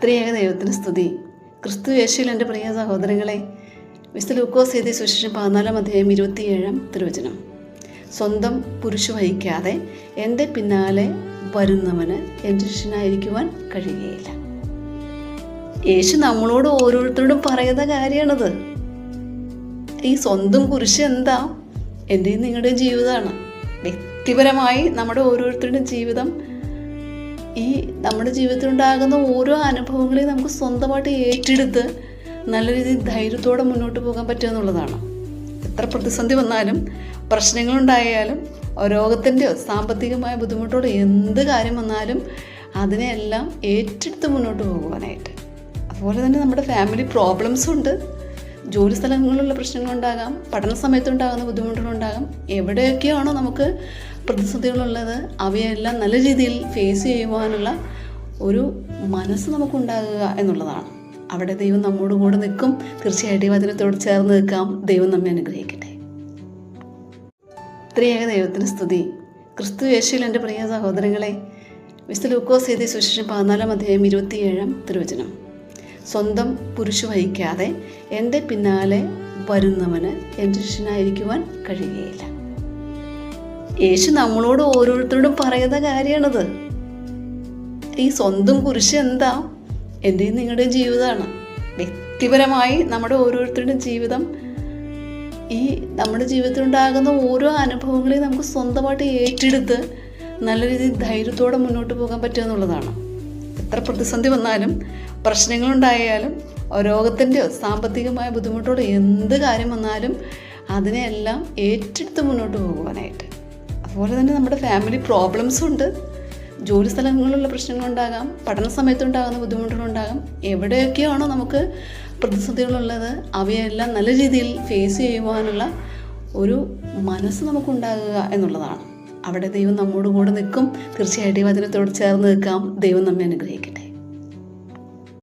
ത്രിയേക ദൈവത്തിന് സ്തുതി. ക്രിസ്തു യേശുവിൽ എൻ്റെ പ്രിയ സഹോദരങ്ങളെ, വിശുദ്ധ ലൂക്കോസ് എഴുതിയ സുവിശേഷം 14 അധ്യായം 27 തിരുവചനം. സ്വന്തം കുരിശു വഹിക്കാതെ എൻ്റെ പിന്നാലെ വരുന്നവന് എൻ്റെ ശിഷ്യനായിരിക്കുവാൻ കഴിയുകയില്ല. യേശു നമ്മളോട് ഓരോരുത്തരോടും പറയുന്ന കാര്യമാണത്. ഈ സ്വന്തം കുരിശ് എന്താ? എൻ്റെയും നിങ്ങളുടെയും ജീവിതമാണ്. വ്യക്തിപരമായി നമ്മുടെ ഓരോരുത്തരുടെയും ജീവിതം, ഈ നമ്മുടെ ജീവിതത്തിലുണ്ടാകുന്ന ഓരോ അനുഭവങ്ങളെയും നമുക്ക് സ്വന്തമായിട്ട് ഏറ്റെടുത്ത് നല്ല രീതിയിൽ ധൈര്യത്തോടെ മുന്നോട്ട് പോകാൻ പറ്റുക എന്നുള്ളതാണ്. എത്ര പ്രതിസന്ധി വന്നാലും, പ്രശ്നങ്ങളുണ്ടായാലും, രോഗത്തിൻ്റെയോ സാമ്പത്തികമായ ബുദ്ധിമുട്ടോടെ എന്ത് കാര്യം വന്നാലും അതിനെല്ലാം ഏറ്റെടുത്ത് മുന്നോട്ട് പോകുവാനായിട്ട്. അതുപോലെ തന്നെ നമ്മുടെ ഫാമിലി പ്രോബ്ലംസും ഉണ്ട്. ജോലി സ്ഥലങ്ങളിലുള്ള പ്രശ്നങ്ങളുണ്ടാകാം, പഠന സമയത്തുണ്ടാകുന്ന ബുദ്ധിമുട്ടുകളുണ്ടാകാം. എവിടെയൊക്കെയാണോ നമുക്ക് പ്രതിസന്ധികളുള്ളത് അവയെല്ലാം നല്ല രീതിയിൽ ഫേസ് ചെയ്യുവാനുള്ള ഒരു മനസ്സ് നമുക്കുണ്ടാകുക എന്നുള്ളതാണ്. അവിടെ ദൈവം നമ്മോട് കൂടെ നിൽക്കും. തീർച്ചയായിട്ടും വചനത്തോട് ചേർന്ന് നിൽക്കാം. ദൈവം നമ്മെ അനുഗ്രഹിക്കട്ടെ. ത്രിയേക ദൈവത്തിന് സ്തുതി. ക്രിസ്തു യേശുവിൽ എൻ്റെ പ്രിയ സഹോദരങ്ങളെ, വിശുദ്ധ ലൂക്കോസ് എഴുതിയ സുവിശേഷം 14 അധ്യായം 27 തിരുവചനം. സ്വന്തം കുരിശു വഹിക്കാതെ എൻ്റെ പിന്നാലെ വരുന്നവന് എൻ്റെ ശിഷ്യനായിരിക്കുവാൻ കഴിയുകയില്ല. യേശു നമ്മളോട് ഓരോരുത്തരോടും പറയുന്ന കാര്യമാണത്. ഈ സ്വന്തം കുരിശ് എന്താ? എൻ്റെയും നിങ്ങളുടെയും ജീവിതമാണ്. വ്യക്തിപരമായി നമ്മുടെ ഓരോരുത്തരുടെയും ജീവിതം, ഈ നമ്മുടെ ജീവിതത്തിലുണ്ടാകുന്ന ഓരോ അനുഭവങ്ങളെയും നമുക്ക് സ്വന്തമായിട്ട് ഏറ്റെടുത്ത് നല്ല രീതിയിൽ ധൈര്യത്തോടെ മുന്നോട്ട് പോകാൻ പറ്റുക എന്നുള്ളതാണ്. എത്ര പ്രതിസന്ധി വന്നാലും, പ്രശ്നങ്ങളുണ്ടായാലും, രോഗത്തിൻ്റെയോ സാമ്പത്തികമായ ബുദ്ധിമുട്ടോടെ എന്ത് കാര്യം വന്നാലും അതിനെല്ലാം ഏറ്റെടുത്ത് മുന്നോട്ട് പോകുവാനായിട്ട്. അതുപോലെ തന്നെ നമ്മുടെ ഫാമിലി പ്രോബ്ലംസും ഉണ്ട്. ജോലി സ്ഥലങ്ങളിലുള്ള പ്രശ്നങ്ങളുണ്ടാകാം, പഠന സമയത്തുണ്ടാകുന്ന ബുദ്ധിമുട്ടുകളുണ്ടാകാം. എവിടെയൊക്കെയാണോ നമുക്ക് പ്രതിസന്ധികളുള്ളത് അവയെല്ലാം നല്ല രീതിയിൽ ഫേസ് ചെയ്യുവാനുള്ള ഒരു മനസ്സ് നമുക്കുണ്ടാകുക എന്നുള്ളതാണ്. അവിടെ ദൈവം നമ്മോട് കൂടെ നിൽക്കും. തീർച്ചയായിട്ടും വചനത്തോട് ചേർന്ന് നിൽക്കാം. ദൈവം നമ്മെ അനുഗ്രഹിക്കട്ടെ.